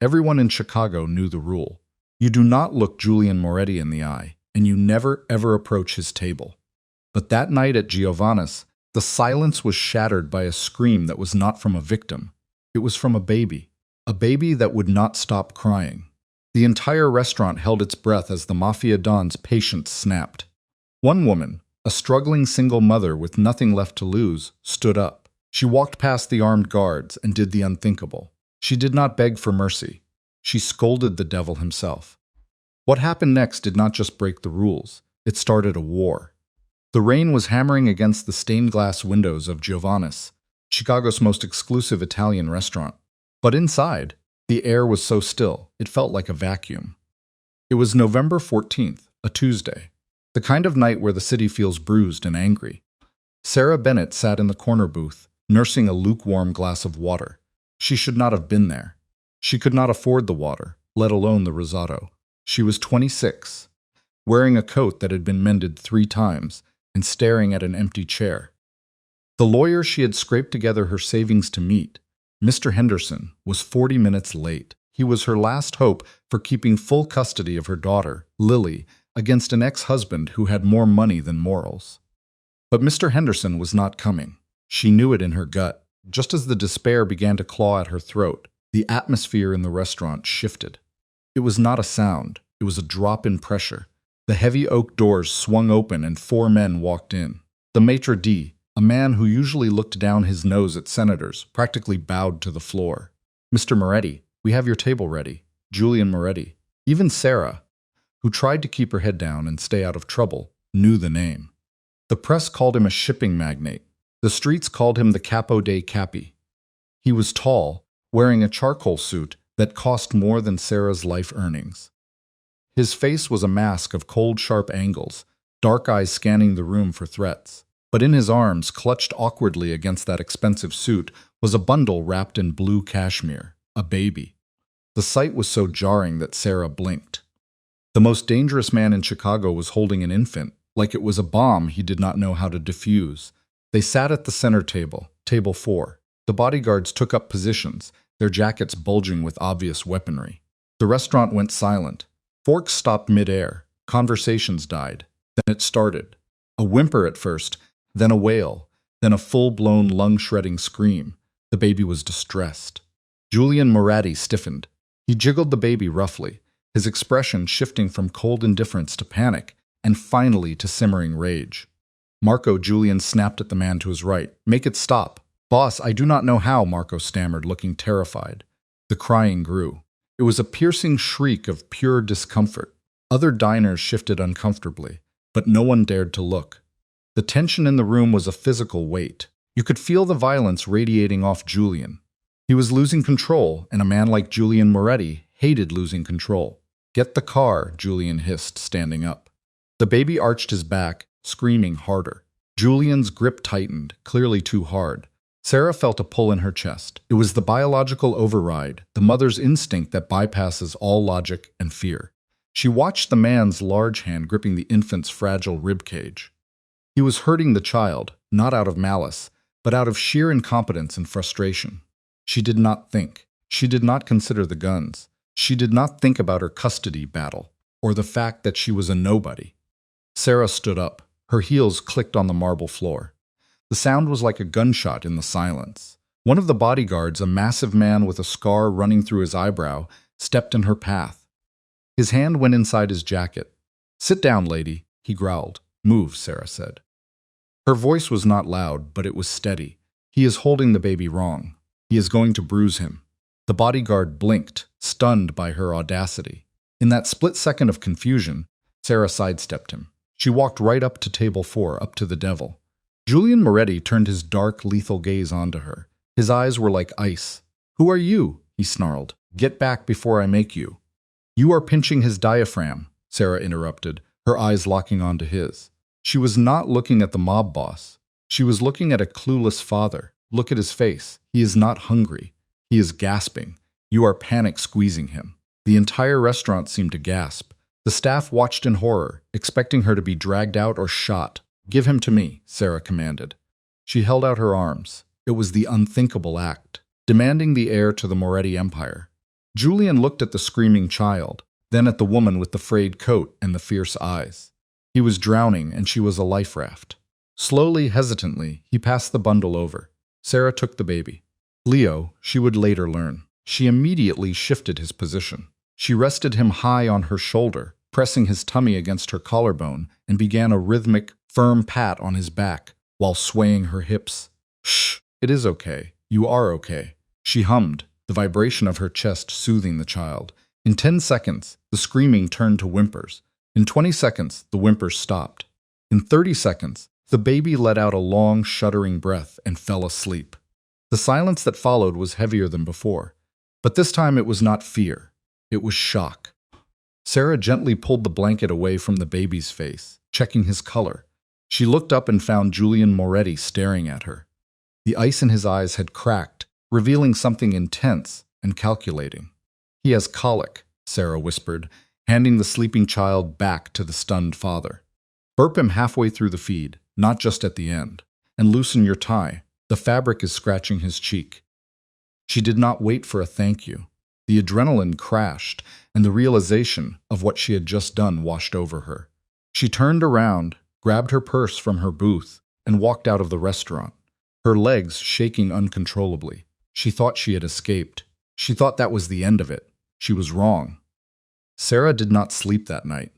Everyone in Chicago knew the rule. You do not look Julian Moretti in the eye, and you never ever approach his table. But that night at Giovanna's, the silence was shattered by a scream that was not from a victim. It was from a baby that would not stop crying. The entire restaurant held its breath as the Mafia Don's patience snapped. One woman, a struggling single mother with nothing left to lose, stood up. She walked past the armed guards and did the unthinkable. She did not beg for mercy. She scolded the devil himself. What happened next did not just break the rules. It started a war. The rain was hammering against the stained glass windows of Giovanna's, Chicago's most exclusive Italian restaurant. But inside, the air was so still, it felt like a vacuum. It was November 14th, a Tuesday, the kind of night where the city feels bruised and angry. Sarah Bennett sat in the corner booth, nursing a lukewarm glass of water. She should not have been there. She could not afford the water, let alone the risotto. She was 26, wearing a coat that had been mended 3 times, and staring at an empty chair. The lawyer she had scraped together her savings to meet, Mr. Henderson, was 40 minutes late. He was her last hope for keeping full custody of her daughter, Lily, against an ex-husband who had more money than morals. But Mr. Henderson was not coming. She knew it in her gut. Just as the despair began to claw at her throat, the atmosphere in the restaurant shifted. It was not a sound. It was a drop in pressure. The heavy oak doors swung open and 4 men walked in. The maitre d', a man who usually looked down his nose at senators, practically bowed to the floor. "Mr. Moretti, we have your table ready." Julian Moretti. Even Sarah, who tried to keep her head down and stay out of trouble, knew the name. The press called him a shipping magnate. The streets called him the Capo dei Capi. He was tall, wearing a charcoal suit that cost more than Sarah's life earnings. His face was a mask of cold, sharp angles, dark eyes scanning the room for threats. But in his arms, clutched awkwardly against that expensive suit, was a bundle wrapped in blue cashmere, a baby. The sight was so jarring that Sarah blinked. The most dangerous man in Chicago was holding an infant, like it was a bomb he did not know how to defuse. They sat at the center table, table 4. The bodyguards took up positions, their jackets bulging with obvious weaponry. The restaurant went silent. Forks stopped mid-air. Conversations died. Then it started. A whimper at first, then a wail, then a full-blown lung-shredding scream. The baby was distressed. Julian Moretti stiffened. He jiggled the baby roughly, his expression shifting from cold indifference to panic, and finally to simmering rage. Marco Julian snapped at the man to his right. "Make it stop." "Boss, I do not know how," Marco stammered, looking terrified. The crying grew. It was a piercing shriek of pure discomfort. Other diners shifted uncomfortably, but no one dared to look. The tension in the room was a physical weight. You could feel the violence radiating off Julian. He was losing control, and a man like Julian Moretti hated losing control. "Get the car," Julian hissed, standing up. The baby arched his back, screaming harder. Julian's grip tightened, clearly too hard. Sarah felt a pull in her chest. It was the biological override, the mother's instinct that bypasses all logic and fear. She watched the man's large hand gripping the infant's fragile ribcage. He was hurting the child, not out of malice, but out of sheer incompetence and frustration. She did not think. She did not consider the guns. She did not think about her custody battle, or the fact that she was a nobody. Sarah stood up. Her heels clicked on the marble floor. The sound was like a gunshot in the silence. One of the bodyguards, a massive man with a scar running through his eyebrow, stepped in her path. His hand went inside his jacket. "Sit down, lady," he growled. "Move," Sarah said. Her voice was not loud, but it was steady. "He is holding the baby wrong. He is going to bruise him." The bodyguard blinked, stunned by her audacity. In that split second of confusion, Sarah sidestepped him. She walked right up to table 4, up to the devil. Julian Moretti turned his dark, lethal gaze onto her. His eyes were like ice. "Who are you?" he snarled. "Get back before I make you." "You are pinching his diaphragm," Sarah interrupted, her eyes locking onto his. She was not looking at the mob boss. She was looking at a clueless father. Look at his face. He is not hungry. He is gasping. You are panic squeezing him. The entire restaurant seemed to gasp. The staff watched in horror, expecting her to be dragged out or shot. "Give him to me," Sarah commanded. She held out her arms. It was the unthinkable act, demanding the heir to the Moretti Empire. Julian looked at the screaming child, then at the woman with the frayed coat and the fierce eyes. He was drowning, and she was a life raft. Slowly, hesitantly, he passed the bundle over. Sarah took the baby. Leo, she would later learn. She immediately shifted his position. She rested him high on her shoulder, pressing his tummy against her collarbone, and began a rhythmic, firm pat on his back while swaying her hips. "Shh, it is okay. You are okay," she hummed, the vibration of her chest soothing the child. In 10 seconds, the screaming turned to whimpers. In 20 seconds, the whimpers stopped. In 30 seconds, the baby let out a long, shuddering breath and fell asleep. The silence that followed was heavier than before, but this time it was not fear. It was shock. Sarah gently pulled the blanket away from the baby's face, checking his color. She looked up and found Julian Moretti staring at her. The ice in his eyes had cracked, revealing something intense and calculating. "He has colic," Sarah whispered, handing the sleeping child back to the stunned father. "Burp him halfway through the feed, not just at the end. And loosen your tie. The fabric is scratching his cheek." She did not wait for a thank you. The adrenaline crashed, and the realization of what she had just done washed over her. She turned around, grabbed her purse from her booth, and walked out of the restaurant, her legs shaking uncontrollably. She thought she had escaped. She thought that was the end of it. She was wrong. Sarah did not sleep that night.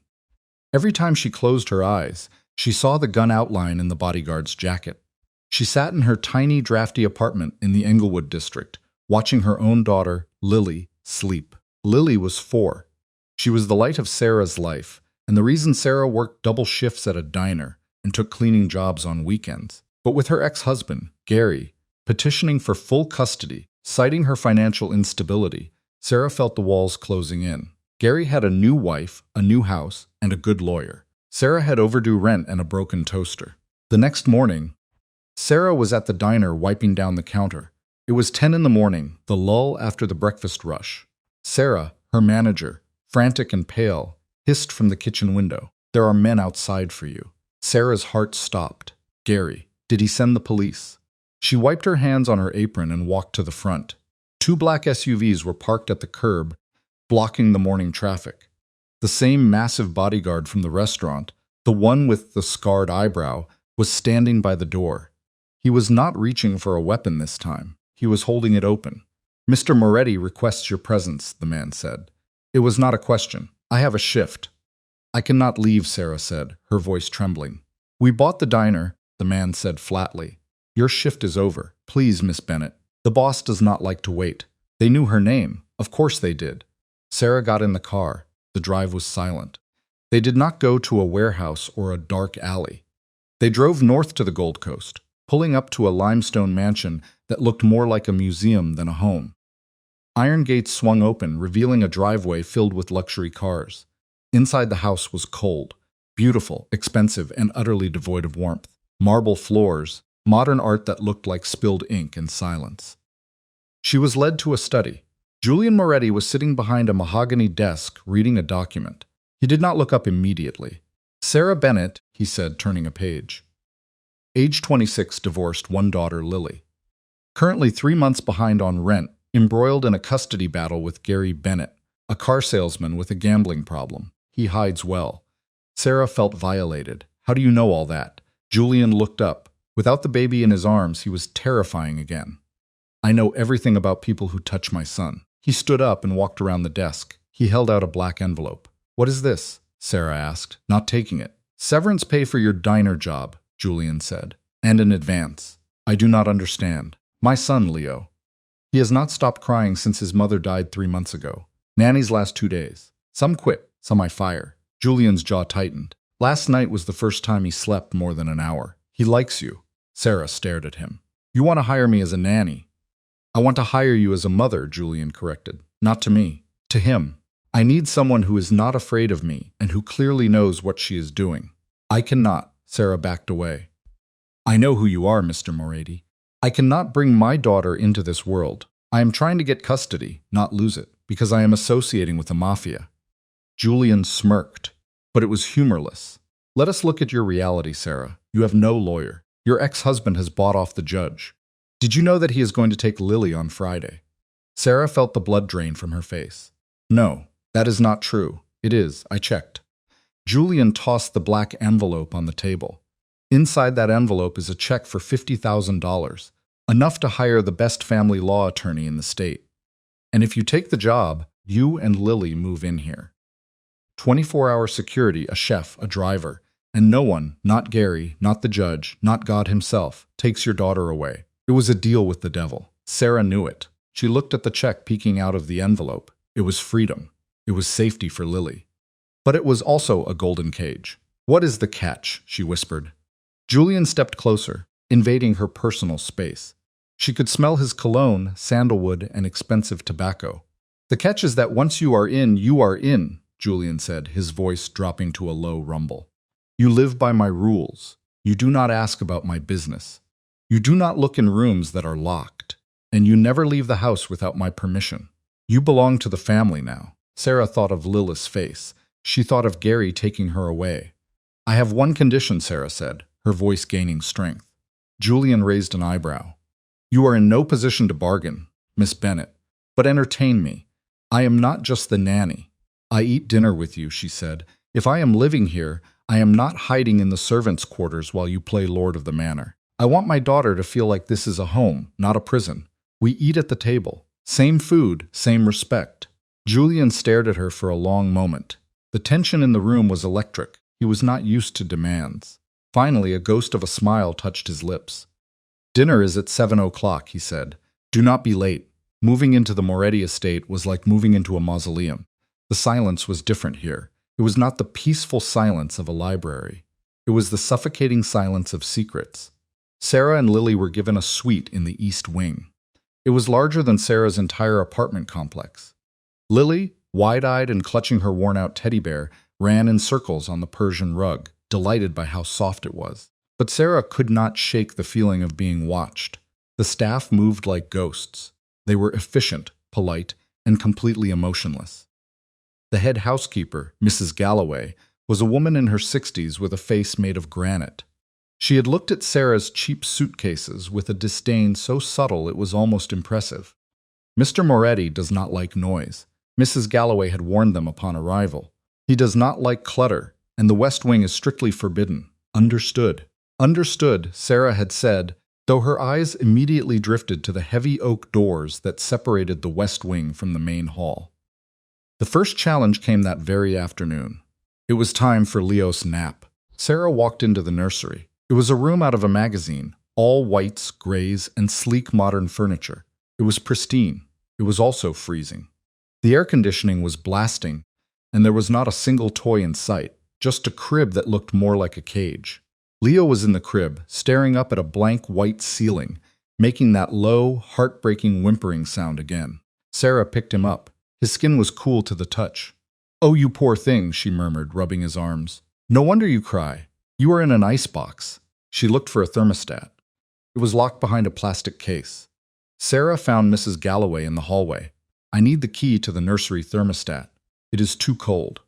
Every time she closed her eyes, she saw the gun outline in the bodyguard's jacket. She sat in her tiny, drafty apartment in the Englewood district, watching her own daughter, Lily, sleep. Lily was 4. She was the light of Sarah's life, and the reason Sarah worked double shifts at a diner and took cleaning jobs on weekends. But with her ex-husband, Gary, petitioning for full custody, citing her financial instability, Sarah felt the walls closing in. Gary had a new wife, a new house, and a good lawyer. Sarah had overdue rent and a broken toaster. The next morning, Sarah was at the diner wiping down the counter. It was 10 in the morning, the lull after the breakfast rush. Sarah, her manager, frantic and pale, hissed from the kitchen window, "There are men outside for you." Sarah's heart stopped. Gary. Did he send the police? She wiped her hands on her apron and walked to the front. 2 black SUVs were parked at the curb, blocking the morning traffic. The same massive bodyguard from the restaurant, the one with the scarred eyebrow, was standing by the door. He was not reaching for a weapon this time. He was holding it open. "Mr. Moretti requests your presence," the man said. It was not a question. "I have a shift." "I cannot leave," Sarah said, her voice trembling. "We bought the diner," the man said flatly. "Your shift is over. Please, Miss Bennett. The boss does not like to wait." They knew her name. Of course they did. Sarah got in the car. The drive was silent. They did not go to a warehouse or a dark alley. They drove north to the Gold Coast, pulling up to a limestone mansion that looked more like a museum than a home. Iron gates swung open, revealing a driveway filled with luxury cars. Inside the house was cold, beautiful, expensive, and utterly devoid of warmth. Marble floors, modern art that looked like spilled ink and silence. She was led to a study. Julian Moretti was sitting behind a mahogany desk, reading a document. He did not look up immediately. "Sarah Bennett," he said, turning a page. Age 26, divorced, 1 daughter, Lily. Currently 3 months behind on rent, embroiled in a custody battle with Gary Bennett, a car salesman with a gambling problem. He hides well. Sarah felt violated. "How do you know all that?" Julian looked up. Without the baby in his arms, he was terrifying again. "I know everything about people who touch my son." He stood up and walked around the desk. He held out a black envelope. "What is this?" Sarah asked, not taking it. "Severance pay for your diner job," Julian said. "And in advance." "I do not understand." "My son, Leo. He has not stopped crying since his mother died 3 months ago. Nanny's last 2 days. Some quit, some I fire." Julian's jaw tightened. "Last night was the first time he slept more than an hour. He likes you." Sarah stared at him. "You want to hire me as a nanny?" "I want to hire you as a mother," Julian corrected. "Not to me. To him. I need someone who is not afraid of me and who clearly knows what she is doing." "I cannot." Sarah backed away. "I know who you are, Mr. Moretti. I cannot bring my daughter into this world. I am trying to get custody, not lose it, because I am associating with the mafia." Julian smirked, but it was humorless. "Let us look at your reality, Sarah. You have no lawyer. Your ex-husband has bought off the judge. Did you know that he is going to take Lily on Friday?" Sarah felt the blood drain from her face. No, that is not true. It is, I checked. Julian tossed the black envelope on the table. Inside that envelope is a check for $50,000, enough to hire the best family law attorney in the state. And if you take the job, you and Lily move in here. 24-hour security, a chef, a driver, and no one, not Gary, not the judge, not God himself, takes your daughter away. It was a deal with the devil. Sarah knew it. She looked at the check peeking out of the envelope. It was freedom. It was safety for Lily. But it was also a golden cage. What is the catch? She whispered. Julian stepped closer, invading her personal space. She could smell his cologne, sandalwood, and expensive tobacco. The catch is that once you are in, Julian said, his voice dropping to a low rumble. You live by my rules. You do not ask about my business. You do not look in rooms that are locked. And you never leave the house without my permission. You belong to the family now. Sarah thought of Lilith's face. She thought of Gary taking her away. I have one condition, Sarah said, her voice gaining strength. Julian raised an eyebrow. You are in no position to bargain, Miss Bennet, but entertain me. I am not just the nanny. I eat dinner with you, she said. If I am living here, I am not hiding in the servants' quarters while you play lord of the manor. I want my daughter to feel like this is a home, not a prison. We eat at the table. Same food, same respect. Julian stared at her for a long moment. The tension in the room was electric. He was not used to demands. Finally, a ghost of a smile touched his lips. Dinner is at 7 o'clock, he said. Do not be late. Moving into the Moretti estate was like moving into a mausoleum. The silence was different here. It was not the peaceful silence of a library. It was the suffocating silence of secrets. Sarah and Lily were given a suite in the East Wing. It was larger than Sarah's entire apartment complex. Lily, wide-eyed and clutching her worn-out teddy bear, ran in circles on the Persian rug, delighted by how soft it was. But Sarah could not shake the feeling of being watched. The staff moved like ghosts. They were efficient, polite, and completely emotionless. The head housekeeper, Mrs. Galloway, was a woman in her 60s with a face made of granite. She had looked at Sarah's cheap suitcases with a disdain so subtle it was almost impressive. Mr. Moretti does not like noise. Mrs. Galloway had warned them upon arrival. He does not like clutter, and the West Wing is strictly forbidden. Understood. Understood, Sarah had said, though her eyes immediately drifted to the heavy oak doors that separated the West Wing from the main hall. The first challenge came that very afternoon. It was time for Leo's nap. Sarah walked into the nursery. It was a room out of a magazine, all whites, grays, and sleek modern furniture. It was pristine. It was also freezing. The air conditioning was blasting, and there was not a single toy in sight, just a crib that looked more like a cage. Leo was in the crib, staring up at a blank white ceiling, making that low, heartbreaking whimpering sound again. Sarah picked him up. His skin was cool to the touch. "Oh, you poor thing," she murmured, rubbing his arms. "No wonder you cry. You are in an icebox." She looked for a thermostat. It was locked behind a plastic case. Sarah found Mrs. Galloway in the hallway. "I need the key to the nursery thermostat. It is too cold."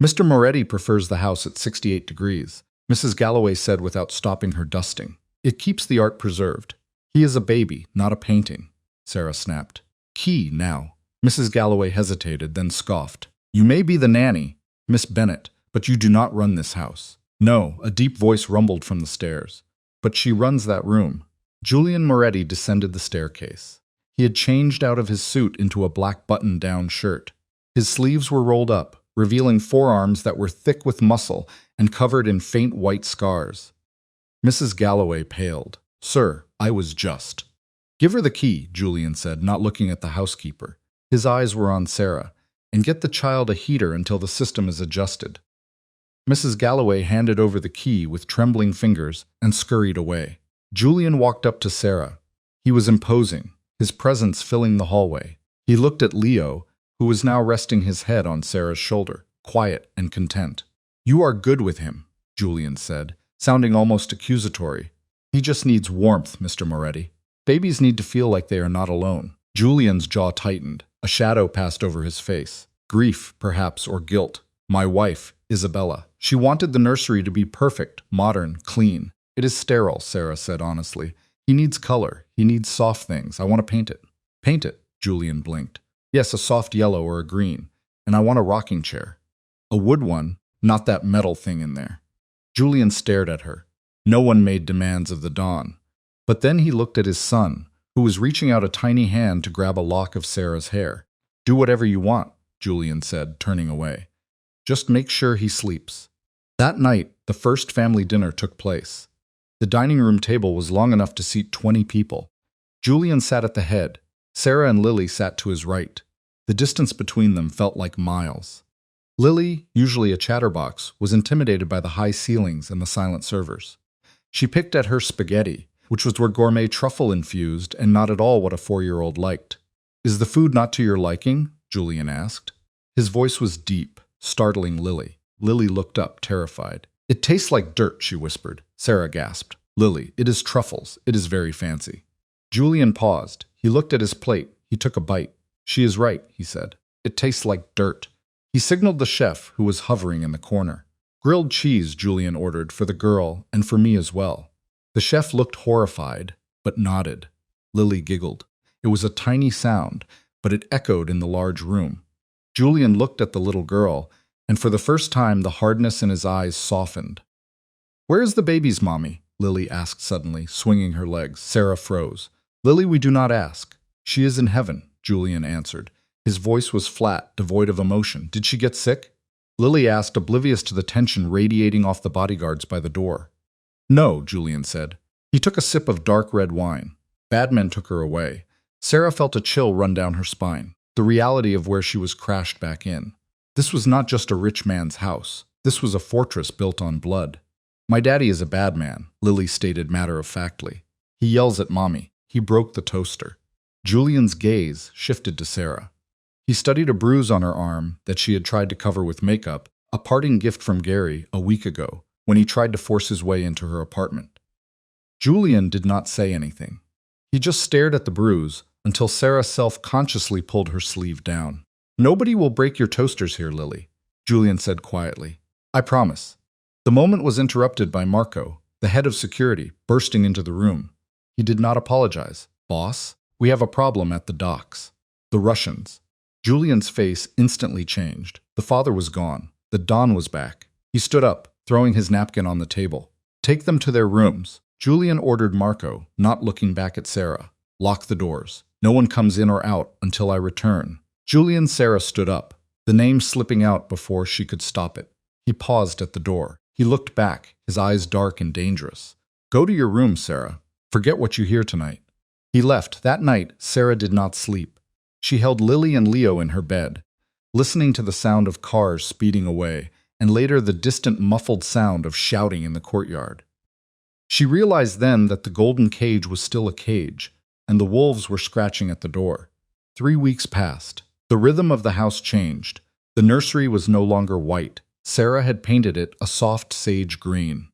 "Mr. Moretti prefers the house at 68 degrees, Mrs. Galloway said without stopping her dusting. "It keeps the art preserved. He is a baby, not a painting," Sarah snapped. "Key, now." Mrs. Galloway hesitated, then scoffed. "You may be the nanny, Miss Bennet, but you do not run this house." "No," a deep voice rumbled from the stairs. "But she runs that room." Julian Moretti descended the staircase. He had changed out of his suit into a black button-down shirt. His sleeves were rolled up, revealing forearms that were thick with muscle and covered in faint white scars. Mrs. Galloway paled. "Sir, I was just." "Give her the key," Julian said, not looking at the housekeeper. His eyes were on Sarah. "And get the child a heater until the system is adjusted." Mrs. Galloway handed over the key with trembling fingers and scurried away. Julian walked up to Sarah. He was imposing, his presence filling the hallway. He looked at Leo, who was now resting his head on Sarah's shoulder, quiet and content. "You are good with him," Julian said, sounding almost accusatory. "He just needs warmth, Mr. Moretti. Babies need to feel like they are not alone." Julian's jaw tightened. A shadow passed over his face. Grief, perhaps, or guilt. "My wife, Isabella. She wanted the nursery to be perfect, modern, clean. It is sterile," Sarah said honestly. "He needs color. He needs soft things. I want to paint it." "Paint it," Julian blinked. Yes, a soft yellow or a green. And I want a rocking chair. A wood one, not that metal thing in there. Julian stared at her. No one made demands of the Don. But then he looked at his son, who was reaching out a tiny hand to grab a lock of Sarah's hair. Do whatever you want, Julian said, turning away. Just make sure he sleeps. That night, the first family dinner took place. The dining room table was long enough to seat 20 people. Julian sat at the head. Sarah and Lily sat to his right. The distance between them felt like miles. Lily, usually a chatterbox, was intimidated by the high ceilings and the silent servers. She picked at her spaghetti, which was gourmet truffle-infused and not at all what a 4-year-old liked. Is the food not to your liking? Julian asked. His voice was deep, startling Lily. Lily looked up, terrified. It tastes like dirt, she whispered. Sarah gasped. Lily, it is truffles. It is very fancy. Julian paused. He looked at his plate. He took a bite. She is right, he said. It tastes like dirt. He signaled the chef, who was hovering in the corner. Grilled cheese, Julian ordered, for the girl and for me as well. The chef looked horrified, but nodded. Lily giggled. It was a tiny sound, but it echoed in the large room. Julian looked at the little girl, and for the first time the hardness in his eyes softened. Where is the baby's mommy? Lily asked suddenly, swinging her legs. Sarah froze. Lily, we do not ask. She is in heaven, Julian answered. His voice was flat, devoid of emotion. Did she get sick? Lily asked, oblivious to the tension radiating off the bodyguards by the door. No, Julian said. He took a sip of dark red wine. Bad men took her away. Sarah felt a chill run down her spine, the reality of where she was crashed back in. This was not just a rich man's house. This was a fortress built on blood. My daddy is a bad man, Lily stated matter-of-factly. He yells at mommy. He broke the toaster. Julian's gaze shifted to Sarah. He studied a bruise on her arm that she had tried to cover with makeup, a parting gift from Gary a week ago, when he tried to force his way into her apartment. Julian did not say anything. He just stared at the bruise until Sarah self-consciously pulled her sleeve down. Nobody will break your toasters here, Lily, Julian said quietly. I promise. The moment was interrupted by Marco, the head of security, bursting into the room. He did not apologize. Boss, we have a problem at the docks. The Russians. Julian's face instantly changed. The father was gone. The Don was back. He stood up, throwing his napkin on the table. Take them to their rooms. Julian ordered Marco, not looking back at Sarah. Lock the doors. No one comes in or out until I return. Julian Sarah stood up, the name slipping out before she could stop it. He paused at the door. He looked back, his eyes dark and dangerous. Go to your room, Sarah. Forget what you hear tonight. He left. That night, Sarah did not sleep. She held Lily and Leo in her bed, listening to the sound of cars speeding away, and later the distant muffled sound of shouting in the courtyard. She realized then that the golden cage was still a cage, and the wolves were scratching at the door. 3 weeks passed. The rhythm of the house changed. The nursery was no longer white. Sarah had painted it a soft sage green.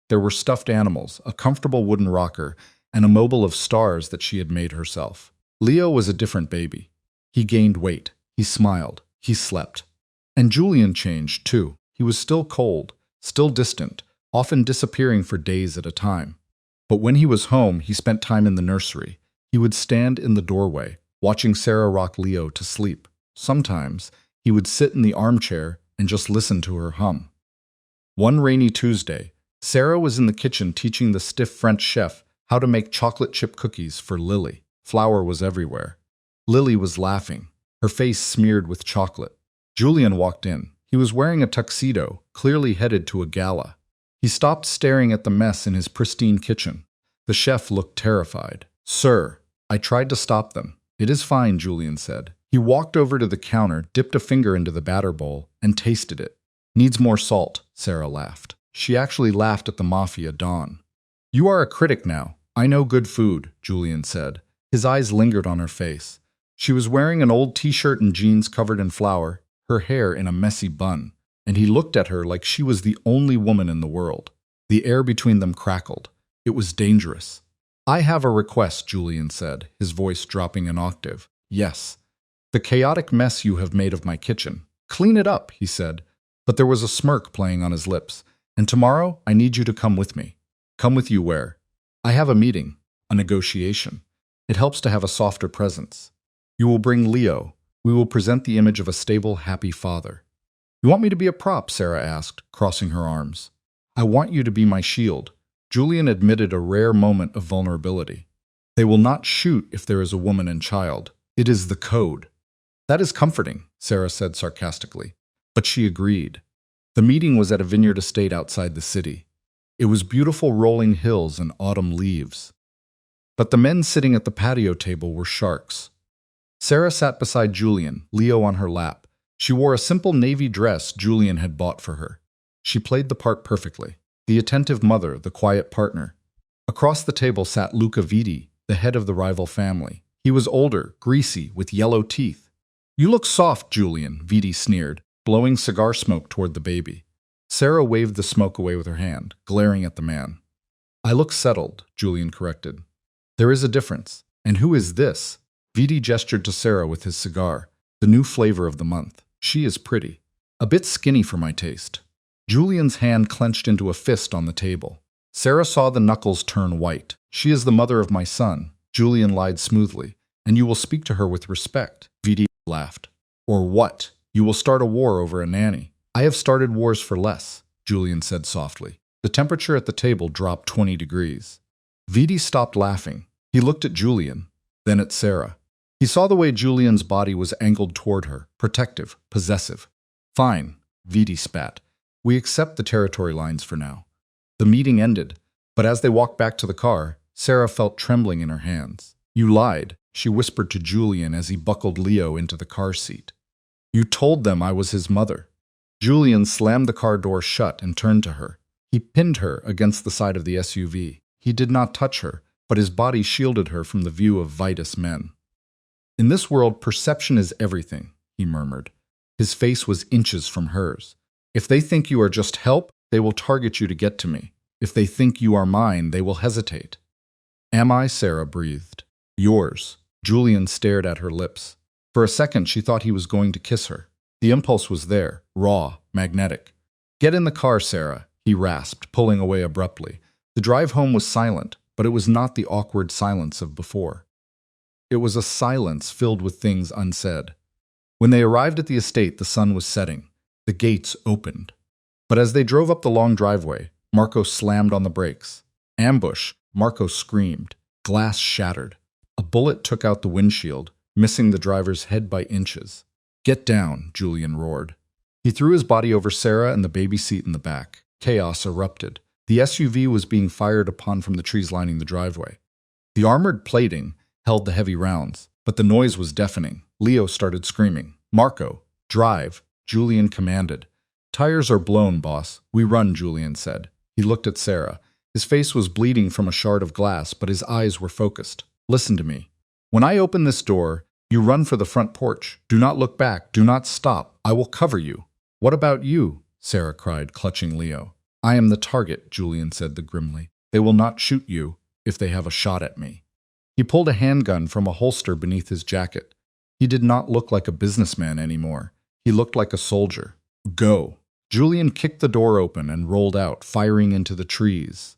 There were stuffed animals, a comfortable wooden rocker, and a mobile of stars that she had made herself. Leo was a different baby. He gained weight. He smiled. He slept. And Julian changed, too. He was still cold, still distant, often disappearing for days at a time. But when he was home, he spent time in the nursery. He would stand in the doorway, watching Sarah rock Leo to sleep. Sometimes, he would sit in the armchair and just listen to her hum. One rainy Tuesday, Sarah was in the kitchen teaching the stiff French chef how to make chocolate chip cookies for Lily. Flour was everywhere. Lily was laughing, her face smeared with chocolate. Julian walked in. He was wearing a tuxedo, clearly headed to a gala. He stopped staring at the mess in his pristine kitchen. The chef looked terrified. Sir, I tried to stop them. It is fine, Julian said. He walked over to the counter, dipped a finger into the batter bowl, and tasted it. Needs more salt, Sarah laughed. She actually laughed at the Mafia Don. You are a critic now. I know good food, Julian said. His eyes lingered on her face. She was wearing an old t-shirt and jeans covered in flour, her hair in a messy bun, and he looked at her like she was the only woman in the world. The air between them crackled. It was dangerous. I have a request, Julian said, his voice dropping an octave. Yes. The chaotic mess you have made of my kitchen. Clean it up, he said, but there was a smirk playing on his lips. And tomorrow, I need you to come with me. Come with you where? I have a meeting, a negotiation. It helps to have a softer presence. You will bring Leo. We will present the image of a stable, happy father. You want me to be a prop? Sarah asked, crossing her arms. I want you to be my shield. Julian admitted a rare moment of vulnerability. They will not shoot if there is a woman and child. It is the code. That is comforting, Sarah said sarcastically. But she agreed. The meeting was at a vineyard estate outside the city. It was beautiful rolling hills and autumn leaves. But the men sitting at the patio table were sharks. Sarah sat beside Julian, Leo on her lap. She wore a simple navy dress Julian had bought for her. She played the part perfectly. The attentive mother, the quiet partner. Across the table sat Luca Viti, the head of the rival family. He was older, greasy, with yellow teeth. You look soft, Julian, Viti sneered, blowing cigar smoke toward the baby. Sarah waved the smoke away with her hand, glaring at the man. I look settled, Julian corrected. There is a difference. And who is this? Viti gestured to Sarah with his cigar, the new flavor of the month. She is pretty. A bit skinny for my taste. Julian's hand clenched into a fist on the table. Sarah saw the knuckles turn white. She is the mother of my son, Julian lied smoothly, and you will speak to her with respect. Viti laughed. Or what? You will start a war over a nanny. I have started wars for less, Julian said softly. The temperature at the table dropped 20 degrees. Viti stopped laughing. He looked at Julian, then at Sarah. He saw the way Julian's body was angled toward her, protective, possessive. Fine, Viti spat. We accept the territory lines for now. The meeting ended, but as they walked back to the car, Sarah felt trembling in her hands. You lied, she whispered to Julian as he buckled Leo into the car seat. You told them I was his mother. Julian slammed the car door shut and turned to her. He pinned her against the side of the SUV. He did not touch her, but his body shielded her from the view of Vitus men. In this world, perception is everything, he murmured. His face was inches from hers. If they think you are just help, they will target you to get to me. If they think you are mine, they will hesitate. Am I? Sarah breathed. Yours. Julian stared at her lips. For a second, she thought he was going to kiss her. The impulse was there, raw, magnetic. Get in the car, Sarah, he rasped, pulling away abruptly. The drive home was silent, but it was not the awkward silence of before. It was a silence filled with things unsaid. When they arrived at the estate, the sun was setting. The gates opened. But as they drove up the long driveway, Marco slammed on the brakes. Ambush, Marco screamed. Glass shattered. A bullet took out the windshield, missing the driver's head by inches. Get down, Julian roared. He threw his body over Sarah and the baby seat in the back. Chaos erupted. The SUV was being fired upon from the trees lining the driveway. The armored plating held the heavy rounds, but the noise was deafening. Leo started screaming. Marco, drive, Julian commanded. Tires are blown, boss. We run, Julian said. He looked at Sarah. His face was bleeding from a shard of glass, but his eyes were focused. Listen to me. When I open this door, you run for the front porch. Do not look back. Do not stop. I will cover you. What about you? Sarah cried, clutching Leo. I am the target, Julian said grimly. They will not shoot you if they have a shot at me. He pulled a handgun from a holster beneath his jacket. He did not look like a businessman anymore. He looked like a soldier. Go. Julian kicked the door open and rolled out, firing into the trees.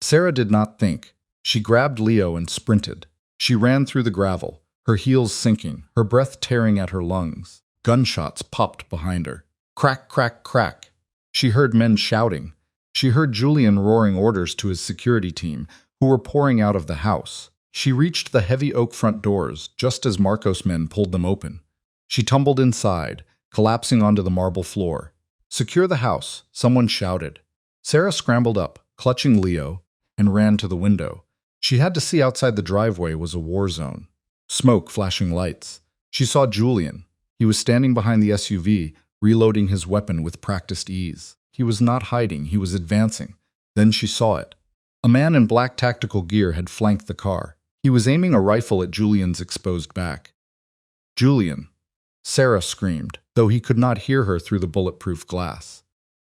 Sarah did not think. She grabbed Leo and sprinted. She ran through the gravel, her heels sinking, her breath tearing at her lungs. Gunshots popped behind her. Crack, crack, crack. She heard men shouting. She heard Julian roaring orders to his security team, who were pouring out of the house. She reached the heavy oak front doors just as Marcos' men pulled them open. She tumbled inside, collapsing onto the marble floor. Secure the house, someone shouted. Sarah scrambled up, clutching Leo, and ran to the window. She had to see outside the driveway was a war zone. Smoke, flashing lights. She saw Julian. He was standing behind the SUV, reloading his weapon with practiced ease. He was not hiding, he was advancing. Then she saw it. A man in black tactical gear had flanked the car. He was aiming a rifle at Julian's exposed back. Julian, Sarah screamed, though he could not hear her through the bulletproof glass.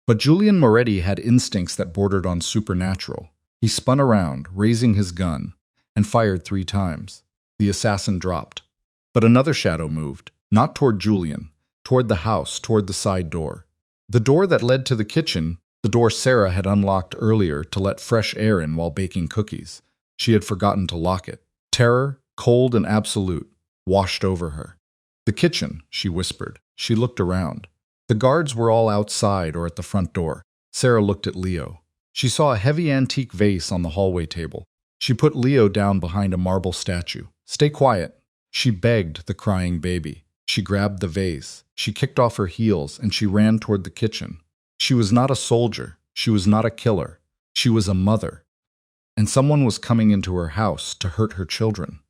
But Julian Moretti had instincts that bordered on supernatural. He spun around, raising his gun, and fired 3 times. The assassin dropped. But another shadow moved, not toward Julian, toward the house, toward the side door. The door that led to the kitchen, the door Sarah had unlocked earlier to let fresh air in while baking cookies. She had forgotten to lock it. Terror, cold and absolute. washed over her. "The kitchen," she whispered. She looked around. The guards were all outside or at the front door. Sarah looked at Leo. She saw a heavy antique vase on the hallway table. She put Leo down behind a marble statue. "Stay quiet," she begged the crying baby. She grabbed the vase. She kicked off her heels and she ran toward the kitchen. She was not a soldier. She was not a killer. She was a mother. And someone was coming into her house to hurt her children.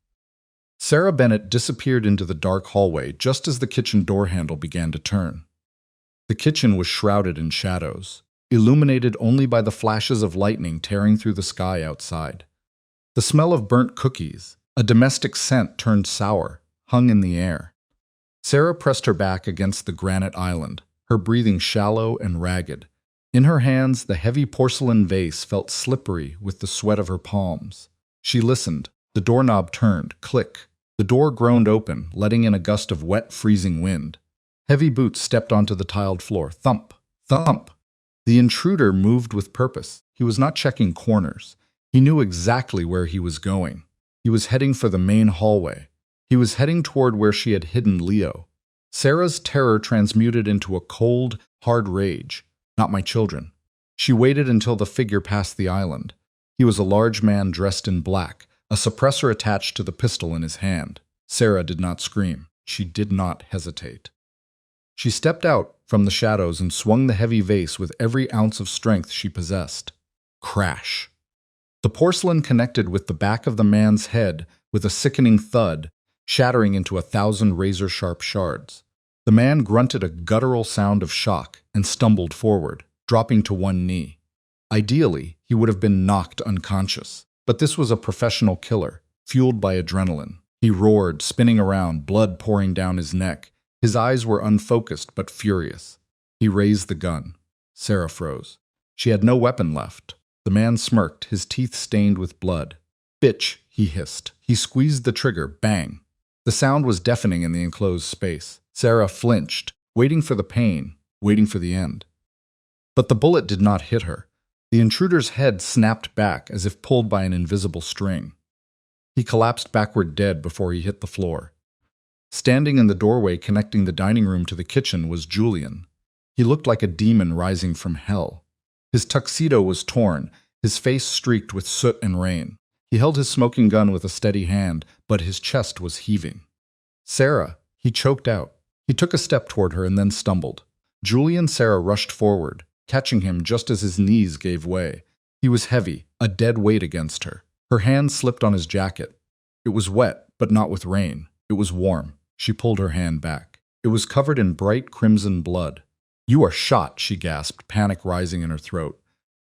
Sarah Bennett disappeared into the dark hallway just as the kitchen door handle began to turn. The kitchen was shrouded in shadows, illuminated only by the flashes of lightning tearing through the sky outside. The smell of burnt cookies, a domestic scent turned sour, hung in the air. Sarah pressed her back against the granite island, her breathing shallow and ragged. In her hands, the heavy porcelain vase felt slippery with the sweat of her palms. She listened. The doorknob turned, click. The door groaned open, letting in a gust of wet, freezing wind. Heavy boots stepped onto the tiled floor. Thump, thump. The intruder moved with purpose. He was not checking corners. He knew exactly where he was going. He was heading for the main hallway. He was heading toward where she had hidden Leo. Sarah's terror transmuted into a cold, hard rage. "Not my children." She waited until the figure passed the island. He was a large man dressed in black, a suppressor attached to the pistol in his hand. Sarah did not scream. She did not hesitate. She stepped out from the shadows and swung the heavy vase with every ounce of strength she possessed. Crash. The porcelain connected with the back of the man's head with a sickening thud, shattering into 1,000 razor-sharp shards. The man grunted a guttural sound of shock and stumbled forward, dropping to one knee. Ideally, he would have been knocked unconscious, but this was a professional killer, fueled by adrenaline. He roared, spinning around, blood pouring down his neck. His eyes were unfocused but furious. He raised the gun. Sarah froze. She had no weapon left. The man smirked, his teeth stained with blood. "Bitch," he hissed. He squeezed the trigger. Bang. The sound was deafening in the enclosed space. Sarah flinched, waiting for the pain, waiting for the end. But the bullet did not hit her. The intruder's head snapped back as if pulled by an invisible string. He collapsed backward dead before he hit the floor. Standing in the doorway connecting the dining room to the kitchen was Julian. He looked like a demon rising from hell. His tuxedo was torn, his face streaked with soot and rain. He held his smoking gun with a steady hand, but his chest was heaving. "Sarah," he choked out. He took a step toward her and then stumbled. Julian Sarah rushed forward, catching him just as his knees gave way. He was heavy, a dead weight against her. Her hand slipped on his jacket. It was wet, but not with rain. It was warm. She pulled her hand back. It was covered in bright crimson blood. "You are shot," she gasped, panic rising in her throat.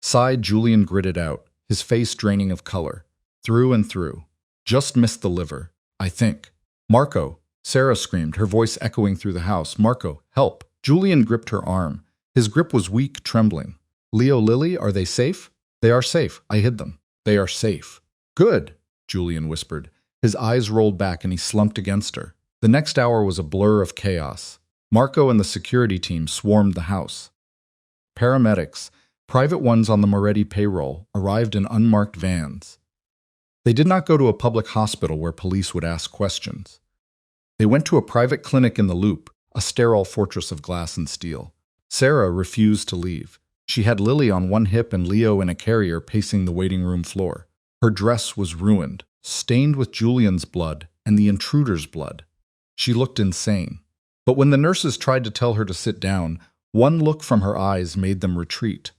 Sighed, Julian gritted out, his face draining of color. "Through and through. Just missed the liver, I think." "Marco!" Sarah screamed, her voice echoing through the house. "Marco, help!" Julian gripped her arm. His grip was weak, trembling. "Leo, Lily, are they safe?" "They are safe. I hid them. They are safe." "Good," Julian whispered. His eyes rolled back and he slumped against her. The next hour was a blur of chaos. Marco and the security team swarmed the house. Paramedics, private ones on the Moretti payroll, arrived in unmarked vans. They did not go to a public hospital where police would ask questions. They went to a private clinic in the Loop, a sterile fortress of glass and steel. Sarah refused to leave. She had Lily on one hip and Leo in a carrier pacing the waiting room floor. Her dress was ruined, stained with Julian's blood and the intruder's blood. She looked insane. But when the nurses tried to tell her to sit down, one look from her eyes made them retreat.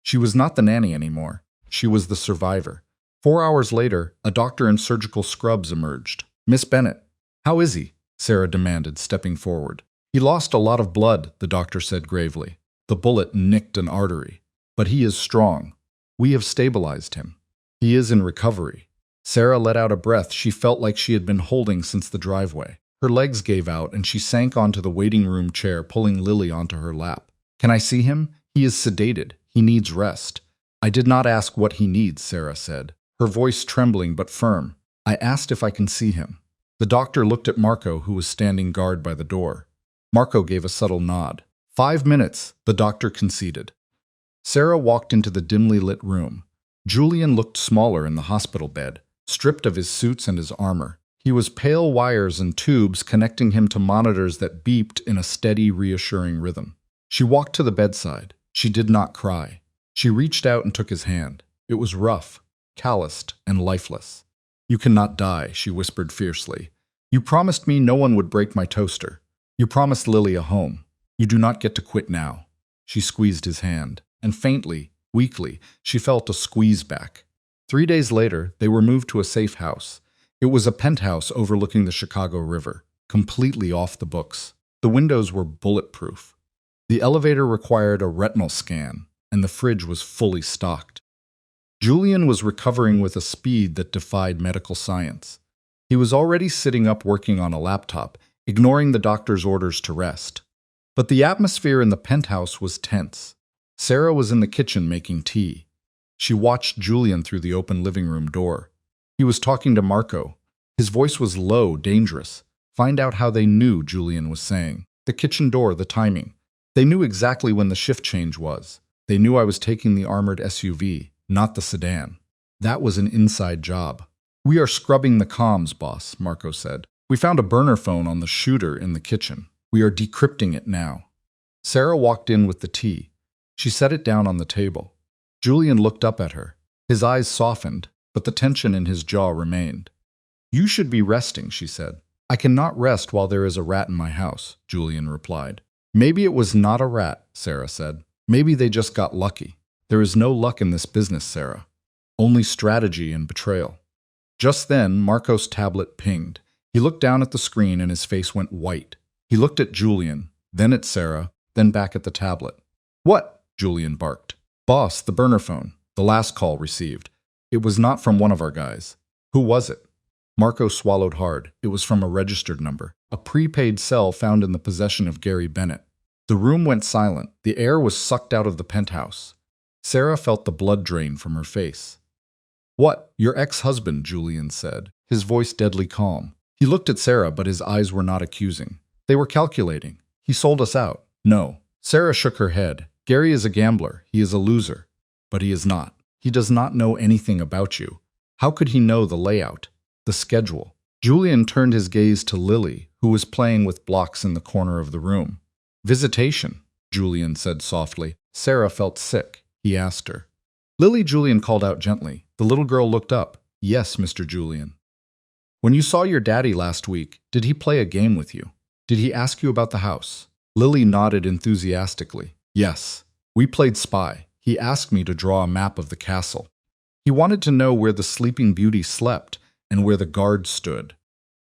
She was not the nanny anymore. She was the survivor. 4 hours later, a doctor in surgical scrubs emerged. "Miss Bennett, how is he?" Sarah demanded, stepping forward. "He lost a lot of blood," the doctor said gravely. "The bullet nicked an artery. But he is strong. We have stabilized him. He is in recovery." Sarah let out a breath she felt like she had been holding since the driveway. Her legs gave out and she sank onto the waiting room chair, pulling Lily onto her lap. "Can I see him? He is sedated. He needs rest." "I did not ask what he needs," Sarah said, her voice trembling but firm. "I asked if I can see him." The doctor looked at Marco, who was standing guard by the door. Marco gave a subtle nod. 5 minutes, the doctor conceded. Sarah walked into the dimly lit room. Julian looked smaller in the hospital bed, stripped of his suits and his armor. He was pale wires and tubes connecting him to monitors that beeped in a steady, reassuring rhythm. She walked to the bedside. She did not cry. She reached out and took his hand. It was rough, calloused, and lifeless. "You cannot die," she whispered fiercely. "You promised me no one would break my toaster. You promised Lily a home. You do not get to quit now." She squeezed his hand, and faintly, weakly, she felt a squeeze back. 3 days later, they were moved to a safe house. It was a penthouse overlooking the Chicago River, completely off the books. The windows were bulletproof. The elevator required a retinal scan, and the fridge was fully stocked. Julian was recovering with a speed that defied medical science. He was already sitting up working on a laptop, ignoring the doctor's orders to rest. But the atmosphere in the penthouse was tense. Sarah was in the kitchen making tea. She watched Julian through the open living room door. He was talking to Marco. His voice was low, dangerous. Find out how they knew, Julian was saying. The kitchen door, the timing. They knew exactly when the shift change was. They knew I was taking the armored SUV, not the sedan. That was an inside job. "We are scrubbing the comms, boss," Marco said. "We found a burner phone on the shooter in the kitchen. We are decrypting it now." Sarah walked in with the tea. She set it down on the table. Julian looked up at her. His eyes softened, but the tension in his jaw remained. "You should be resting," she said. "I cannot rest while there is a rat in my house," Julian replied. "Maybe it was not a rat," Sarah said. "Maybe they just got lucky. There is no luck in this business, Sarah. Only strategy and betrayal." Just then, Marco's tablet pinged. He looked down at the screen and his face went white. He looked at Julian, then at Sarah, then back at the tablet. "What?" Julian barked. "Boss, the burner phone. The last call received. It was not from one of our guys." "Who was it?" Marco swallowed hard. It was from a registered number, a prepaid cell found in the possession of Gary Bennett. The room went silent. The air was sucked out of the penthouse. Sarah felt the blood drain from her face. "What? Your ex-husband," Julian said, his voice deadly calm. He looked at Sarah, but his eyes were not accusing. They were calculating. "He sold us out." "No." Sarah shook her head. "Gary is a gambler. He is a loser." "But he is not. He does not know anything about you. How could he know the layout, the schedule?" Julian turned his gaze to Lily, who was playing with blocks in the corner of the room. "Visitation," Julian said softly. Sarah felt sick. He asked her. "Lily," Julian called out gently. The little girl looked up. "Yes, Mr. Julian." "When you saw your daddy last week, did he play a game with you? Did he ask you about the house?" Lily nodded enthusiastically. "Yes. We played spy. He asked me to draw a map of the castle. He wanted to know where the Sleeping Beauty slept and where the guards stood.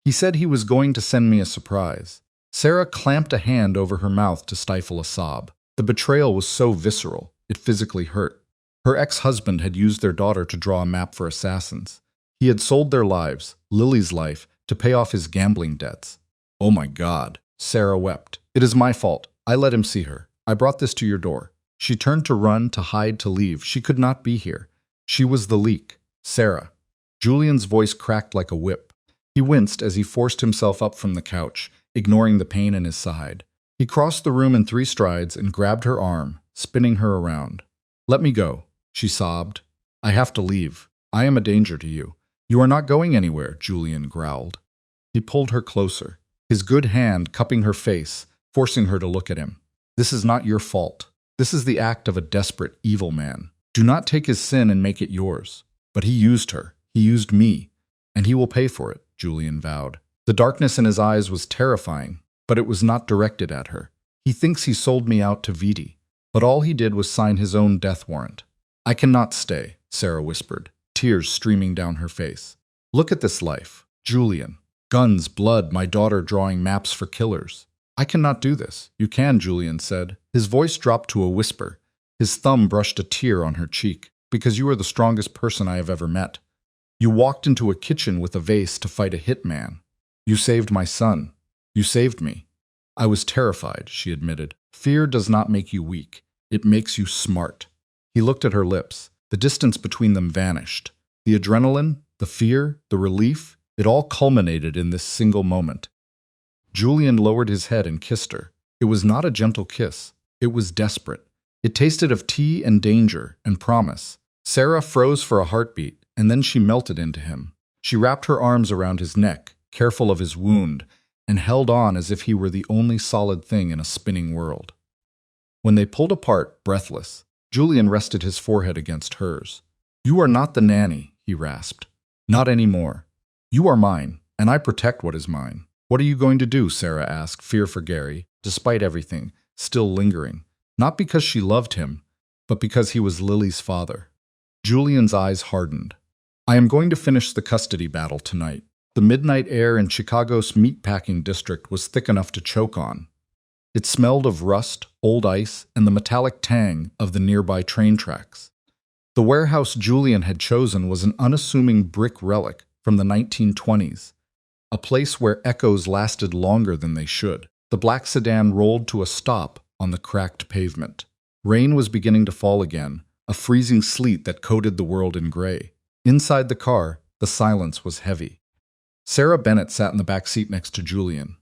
He said he was going to send me a surprise." Sarah clamped a hand over her mouth to stifle a sob. The betrayal was so visceral, it physically hurt. Her ex-husband had used their daughter to draw a map for assassins. He had sold their lives, Lily's life, to pay off his gambling debts. "Oh my God," Sarah wept. "It is my fault. I let him see her. I brought this to your door." She turned to run, to hide, to leave. She could not be here. She was the leak. "Sarah." Julian's voice cracked like a whip. He winced as he forced himself up from the couch, ignoring the pain in his side. He crossed the room in 3 strides and grabbed her arm, spinning her around. "Let me go," she sobbed. "I have to leave. I am a danger to you." "You are not going anywhere," Julian growled. He pulled her closer, his good hand cupping her face, forcing her to look at him. "This is not your fault. This is the act of a desperate, evil man. Do not take his sin and make it yours." "But he used her. He used me. And he will pay for it," Julian vowed. The darkness in his eyes was terrifying, but it was not directed at her. "He thinks he sold me out to Viti, but all he did was sign his own death warrant." "I cannot stay," Sarah whispered, tears streaming down her face. "Look at this life, Julian. Guns, blood, my daughter drawing maps for killers. I cannot do this." "You can," Julian said. His voice dropped to a whisper. His thumb brushed a tear on her cheek. "Because you are the strongest person I have ever met. You walked into a kitchen with a vase to fight a hitman. You saved my son. You saved me." "I was terrified," she admitted. "Fear does not make you weak. It makes you smart." He looked at her lips. The distance between them vanished. The adrenaline, the fear, the relief, it all culminated in this single moment. Julian lowered his head and kissed her. It was not a gentle kiss. It was desperate. It tasted of tea and danger and promise. Sarah froze for a heartbeat, and then she melted into him. She wrapped her arms around his neck, careful of his wound, and held on as if he were the only solid thing in a spinning world. When they pulled apart, breathless, Julian rested his forehead against hers. "You are not the nanny," he rasped. "Not anymore. You are mine, and I protect what is mine." "What are you going to do?" Sarah asked, fear for Gary, despite everything, still lingering. Not because she loved him, but because he was Lily's father. Julian's eyes hardened. "I am going to finish the custody battle tonight." The midnight air in Chicago's meatpacking district was thick enough to choke on. It smelled of rust, old ice, and the metallic tang of the nearby train tracks. The warehouse Julian had chosen was an unassuming brick relic from the 1920s, a place where echoes lasted longer than they should. The black sedan rolled to a stop on the cracked pavement. Rain was beginning to fall again, a freezing sleet that coated the world in gray. Inside the car, the silence was heavy. Sarah Bennett sat in the back seat next to Julian.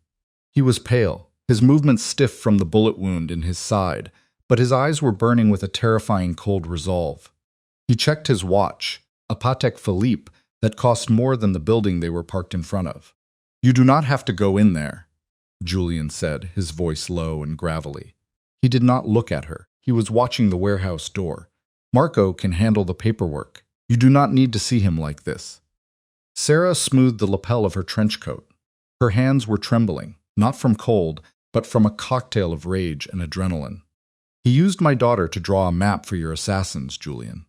He was pale, his movements stiff from the bullet wound in his side, but his eyes were burning with a terrifying cold resolve. He checked his watch, a Patek Philippe that cost more than the building they were parked in front of. "You do not have to go in there," Julian said, his voice low and gravelly. He did not look at her. He was watching the warehouse door. "Marco can handle the paperwork. You do not need to see him like this." Sarah smoothed the lapel of her trench coat. Her hands were trembling, not from cold, but from a cocktail of rage and adrenaline. "He used my daughter to draw a map for your assassins, Julian.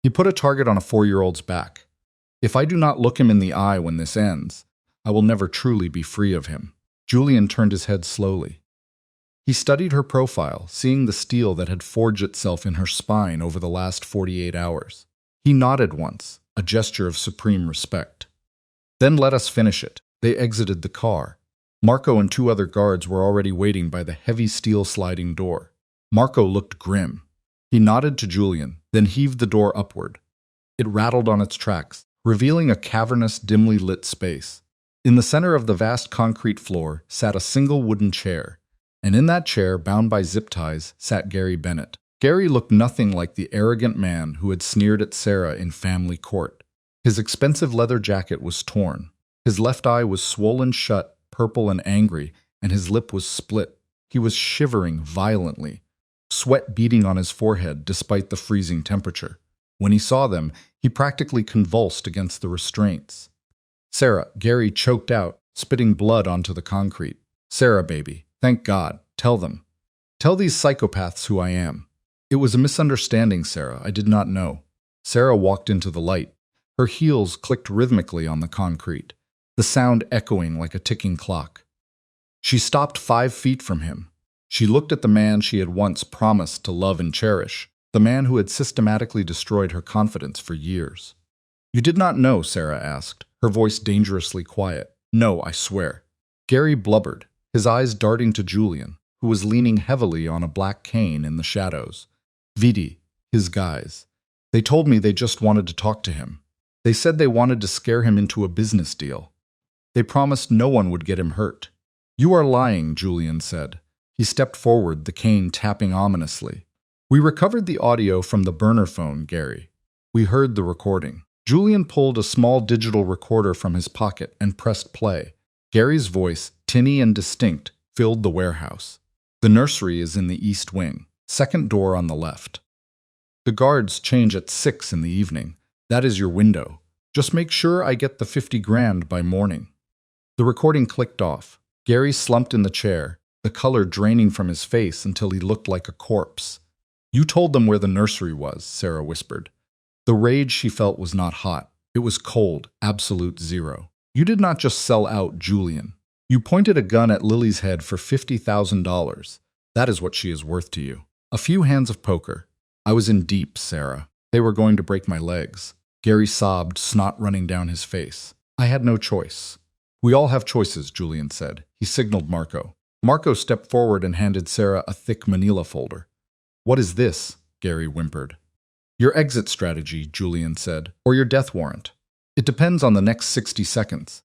He put a target on a 4-year-old's back. If I do not look him in the eye when this ends, I will never truly be free of him." Julian turned his head slowly. He studied her profile, seeing the steel that had forged itself in her spine over the last 48 hours. He nodded once, a gesture of supreme respect. "Then let us finish it." They exited the car. Marco and 2 other guards were already waiting by the heavy steel sliding door. Marco looked grim. He nodded to Julian, then heaved the door upward. It rattled on its tracks, revealing a cavernous, dimly lit space. In the center of the vast concrete floor sat a single wooden chair, and in that chair, bound by zip ties, sat Gary Bennett. Gary looked nothing like the arrogant man who had sneered at Sarah in family court. His expensive leather jacket was torn. His left eye was swollen shut, purple and angry, and his lip was split. He was shivering violently, sweat beading on his forehead despite the freezing temperature. When he saw them, he practically convulsed against the restraints. "Sarah," Gary choked out, spitting blood onto the concrete. "Sarah, baby, thank God. Tell them. Tell these psychopaths who I am." "It was a misunderstanding, Sarah. I did not know." Sarah walked into the light. Her heels clicked rhythmically on the concrete, the sound echoing like a ticking clock. She stopped 5 feet from him. She looked at the man she had once promised to love and cherish, the man who had systematically destroyed her confidence for years. "You did not know?" Sarah asked, her voice dangerously quiet. "No, I swear." Gary blubbered, his eyes darting to Julian, who was leaning heavily on a black cane in the shadows. "Vidi, his guys. They told me they just wanted to talk to him. They said they wanted to scare him into a business deal. They promised no one would get him hurt." "You are lying," Julian said. He stepped forward, the cane tapping ominously. "We recovered the audio from the burner phone, Gary. We heard the recording." Julian pulled a small digital recorder from his pocket and pressed play. Gary's voice, tinny and distinct, filled the warehouse. "The nursery is in the east wing, second door on the left. The guards change at 6 in the evening. That is your window. Just make sure I get the 50 grand by morning." The recording clicked off. Gary slumped in the chair, the color draining from his face until he looked like a corpse. "You told them where the nursery was," Sarah whispered. The rage she felt was not hot. It was cold, absolute zero. "You did not just sell out Julian. You pointed a gun at Lily's head for $50,000. That is what she is worth to you. A few hands of poker. I was in deep, Sarah. They were going to break my legs." Gary sobbed, snot running down his face. "I had no choice." "We all have choices," Julian said. He signaled Marco. Marco stepped forward and handed Sarah a thick manila folder. "What is this?" Gary whimpered. "Your exit strategy," Julian said, "or your death warrant. It depends on the next 60 seconds.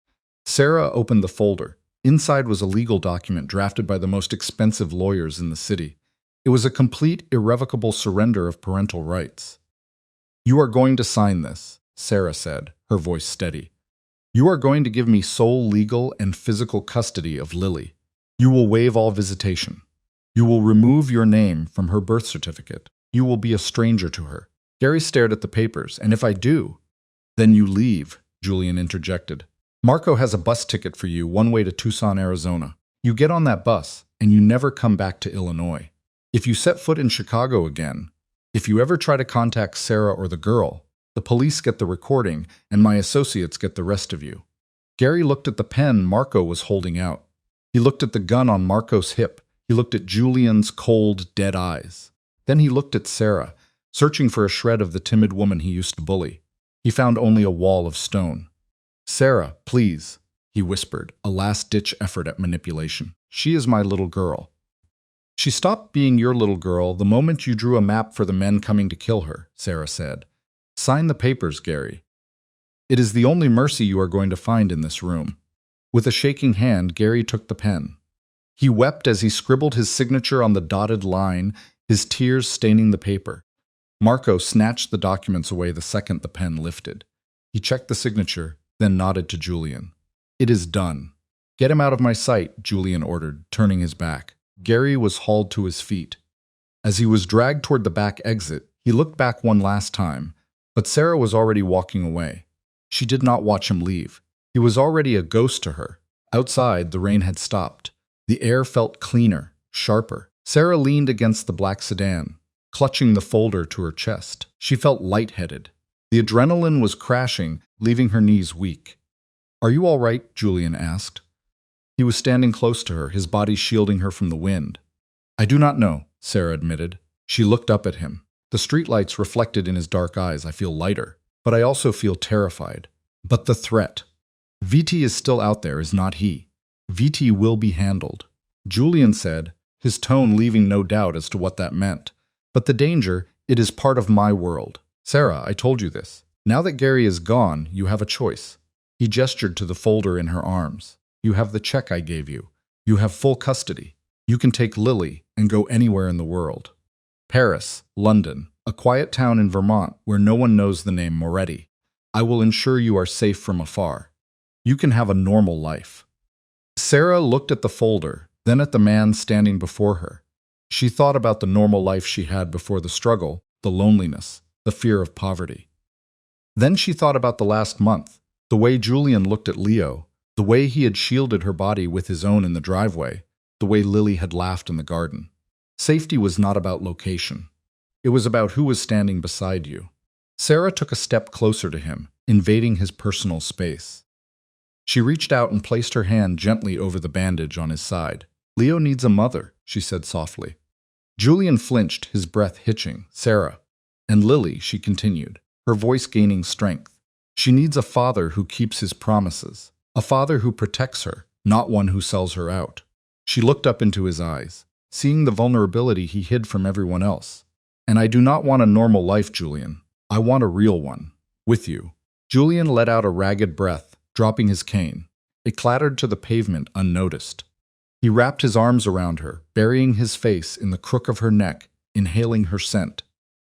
Sarah opened the folder. Inside was a legal document drafted by the most expensive lawyers in the city. It was a complete, irrevocable surrender of parental rights. "You are going to sign this," Sarah said, her voice steady. You are going to give me sole legal and physical custody of Lily. You will waive all visitation. You will remove your name from her birth certificate. You will be a stranger to her. Gary stared at the papers, and if I do, then you leave, Julian interjected. Marco has a bus ticket for you one way to Tucson, Arizona. You get on that bus, and you never come back to Illinois. If you set foot in Chicago again, if you ever try to contact Sarah or the girl, the police get the recording, and my associates get the rest of you. Gary looked at the pen Marco was holding out. He looked at the gun on Marco's hip. He looked at Julian's cold, dead eyes. Then he looked at Sarah, searching for a shred of the timid woman he used to bully. He found only a wall of stone. "Sarah, please," he whispered, a last-ditch effort at manipulation. "She is my little girl." "She stopped being your little girl the moment you drew a map for the men coming to kill her," Sarah said. "Sign the papers, Gary. It is the only mercy you are going to find in this room." With a shaking hand, Gary took the pen. He wept as he scribbled his signature on the dotted line, his tears staining the paper. Marco snatched the documents away the second the pen lifted. He checked the signature, then nodded to Julian. "It is done. Get him out of my sight," Julian ordered, turning his back. Gary was hauled to his feet. As he was dragged toward the back exit, he looked back one last time, but Sarah was already walking away. She did not watch him leave. He was already a ghost to her. Outside, the rain had stopped. The air felt cleaner, sharper. Sarah leaned against the black sedan, clutching the folder to her chest. She felt lightheaded. The adrenaline was crashing, leaving her knees weak. "Are you all right?" Julian asked. He was standing close to her, his body shielding her from the wind. "I do not know," Sarah admitted. She looked up at him. The streetlights reflected in his dark eyes. "I feel lighter, but I also feel terrified. But the threat. VT is still out there, is not he? VT will be handled," Julian said, his tone leaving no doubt as to what that meant. "But the danger, it is part of my world. Sarah, I told you this. Now that Gary is gone, you have a choice." He gestured to the folder in her arms. "You have the check I gave you. You have full custody. You can take Lily and go anywhere in the world. Paris, London, a quiet town in Vermont where no one knows the name Moretti. I will ensure you are safe from afar. You can have a normal life." Sarah looked at the folder, then at the man standing before her. She thought about the normal life she had before the struggle, the loneliness, the fear of poverty. Then she thought about the last month, the way Julian looked at Leo, the way he had shielded her body with his own in the driveway, the way Lily had laughed in the garden. Safety was not about location. It was about who was standing beside you. Sarah took a step closer to him, invading his personal space. She reached out and placed her hand gently over the bandage on his side. "Leo needs a mother," she said softly. Julian flinched, his breath hitching. "Sarah. And Lily," she continued, her voice gaining strength. "She needs a father who keeps his promises. A father who protects her, not one who sells her out." She looked up into his eyes, seeing the vulnerability he hid from everyone else. "And I do not want a normal life, Julian. I want a real one. With you." Julian let out a ragged breath, dropping his cane. It clattered to the pavement unnoticed. He wrapped his arms around her, burying his face in the crook of her neck, inhaling her scent.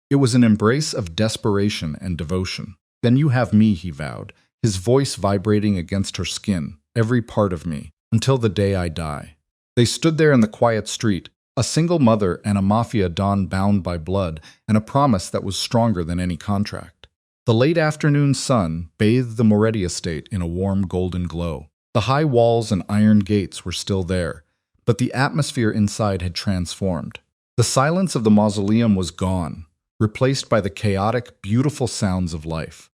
It was an embrace of desperation and devotion. "Then you have me," he vowed, his voice vibrating against her skin, "every part of me, until the day I die." They stood there in the quiet street, a single mother and a Mafia Don bound by blood, and a promise that was stronger than any contract. The late afternoon sun bathed the Moretti estate in a warm golden glow. The high walls and iron gates were still there, but the atmosphere inside had transformed. The silence of the mausoleum was gone, replaced by the chaotic, beautiful sounds of life.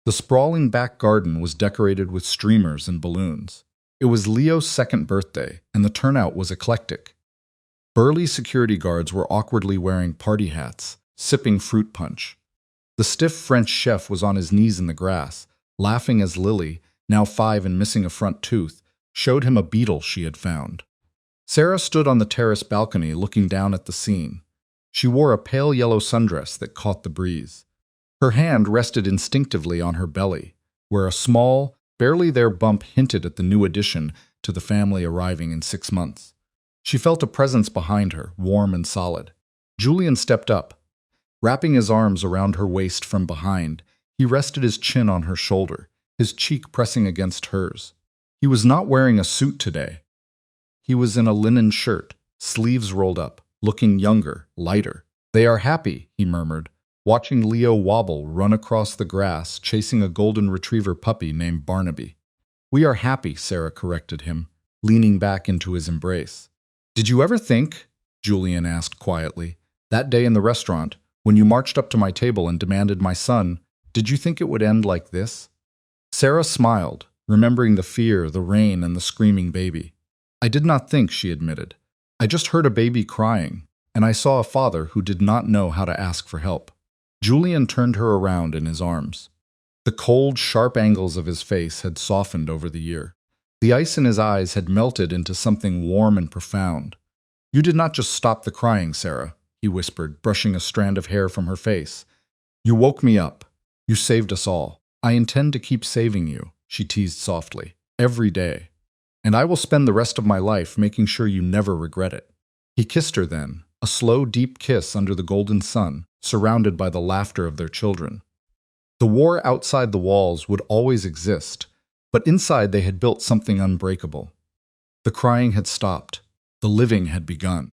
The sprawling back garden was decorated with streamers and balloons. It was Leo's second birthday, and the turnout was eclectic. Burly security guards were awkwardly wearing party hats, sipping fruit punch. The stiff French chef was on his knees in the grass, laughing as Lily, now 5 and missing a front tooth, showed him a beetle she had found. Sarah stood on the terrace balcony looking down at the scene. She wore a pale yellow sundress that caught the breeze. Her hand rested instinctively on her belly, where a small, barely there bump hinted at the new addition to the family arriving in 6 months. She felt a presence behind her, warm and solid. Julian stepped up. Wrapping his arms around her waist from behind, he rested his chin on her shoulder, his cheek pressing against hers. He was not wearing a suit today. He was in a linen shirt, sleeves rolled up, looking younger, lighter. "They are happy," he murmured, watching Leo wobble, run across the grass, chasing a golden retriever puppy named Barnaby. "We are happy," Sarah corrected him, leaning back into his embrace. "Did you ever think," Julian asked quietly, "that day in the restaurant, when you marched up to my table and demanded my son, did you think it would end like this?" Sarah smiled, remembering the fear, the rain, and the screaming baby. "I did not think," she admitted. "I just heard a baby crying, and I saw a father who did not know how to ask for help." Julian turned her around in his arms. The cold, sharp angles of his face had softened over the year. The ice in his eyes had melted into something warm and profound. "You did not just stop the crying, Sarah," he whispered, brushing a strand of hair from her face. "You woke me up. You saved us all. I intend to keep saving you," she teased softly, "every day. And I will spend the rest of my life making sure you never regret it." He kissed her then, a slow, deep kiss under the golden sun, surrounded by the laughter of their children. The war outside the walls would always exist, but inside they had built something unbreakable. The crying had stopped. The living had begun.